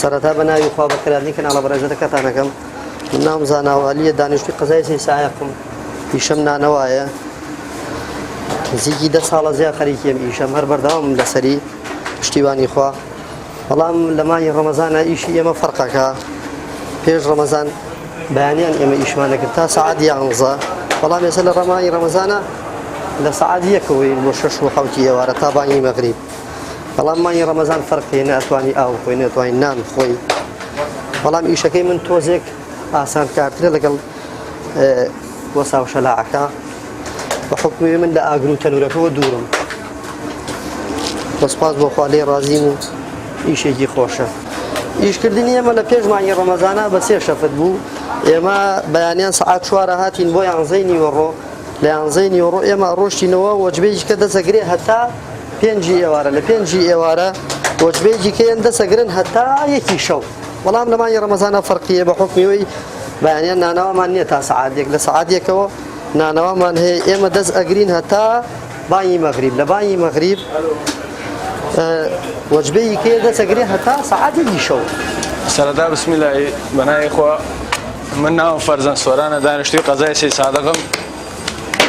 سەرەتا بە ناوی خوا بەکرانی کەناڵە بەڕێزەکەتانەکەم نام زاناوەلیە دانیشتوی قەزای سەیسایەکم ئیشەم نانەوایە نزیکی 10 ساڵە زیاد خەریکیم ئیشەم هەر بەردەوام لەسەری پشتیوانی خوا بەڵام لە مانگی ڕەمەزانە ئیشی ئێمە فەرقەکە پێش ڕەمەزان بەیانیان ئێمە ئیشمان دەکرد تا سەعات 11 بەڵام ئێستا لە ڕەمانی ڕەمەزانە لە سەعات 1 بۆ 6 و 7 ئێوارە تا بانگی مەغریب بەڵام مانگی ڕەمەزان فەرقی ناتوانی ئاو خۆی ناتوانی نان خۆی بەڵام ئیشەکەی من تۆزێک ئاسان کارترە لەگەڵ وەسا و شەلاعەکە بە حکمی من لە ئاگر و تەنورەکەەوە دوورم بەسپاس بۆ خوا لێ ڕازیم و ئیشێکی خۆشە ئیشکردنی ئێمە لە پێش مانگی ڕەمەزانە بە 3 شەفت بوو ئێمە بەیانیان سەعات 4 هاتین بۆ 11 نیوەڕۆ لە 11 نیوەڕۆ ئێمە ڕۆشتینەوە وەجبەیەکی کە دەسەگرێ هەتا 5 ئێوارە لە 5 ئێوارە وەجبەیەکی کەیان دەسەگرن هەتا 1 شەو بەڵام لە مانگی ڕەمەزانە فەرقیە بە حکمیەوەی بەیانیان نانەوەمان نییە تا سەعات 1 لە سەعات 1ەوە نانەوەمان هەیە ئێمە دەست ئەگرین هەتا بانگی مەغریب لە بانگی مەغریب وەجبەیەکی کەیە دەسەگرێ هەتا سەعات 1 شەو سەرەتا بسمیلای بەناوی خوا من ناوم فەرزەن سۆرانە دانیشتووی قەزای سەی سادەقم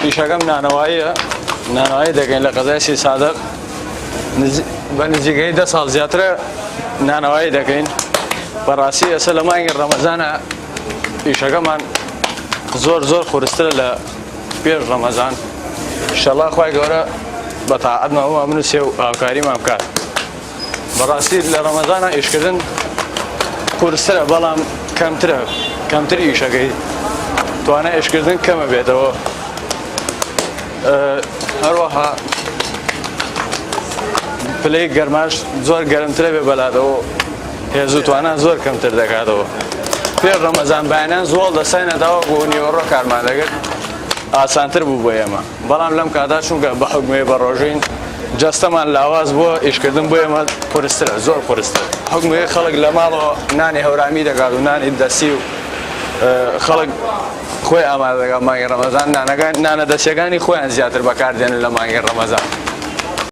ئیشەکەم نانەوایی دەکەین لە قەزای سەی سادەق بە نزیکەی 10 ساڵ زیاترە نانەوایی دەکەین بەڕاستی ئێستا لە مانگی ڕەمەزانە ئیشەکەمان زۆر خورسترە لە پێش ڕەمەزان ئینشەڵڵا خوای گەورە بە تاعەتمەوە بنووسێ و هاوکاریمان بکات بەڕاستی لە ڕەمەزانە ئیشکردن خورسترە بەڵام کەمتر ئیشەکەی توانای ئیشکردن کەمە بێتەوە هەروەها پلەی گەرماش زۆر گەرمترە بێ بەلاتەوە هێزوتوانە زۆر کەمتر دەکاتەوە پێش ڕەمەزان بەیانیان زۆڵ دەسەینەتەوە بۆ نیوەڕۆ کارمان دەکرد ئاسانتر بوو بۆ ئێمە بەڵام لەم کاتا چونکە بە حکمێ بە ڕۆژین جەستەمان لاواز بۆ ئیشکردن بۆ ئێمە خورسترە زۆر خورستە حکمێ خەڵک لە ماڵەوە نانی هەورامی دەکات و نانی دەستی و خەڵک خۆی ئامادە دەکات مانگی ڕەمەزان نانە دەستیەکانی خۆیان زیاتر بەکاردێنن لە مانگی ڕەمەزان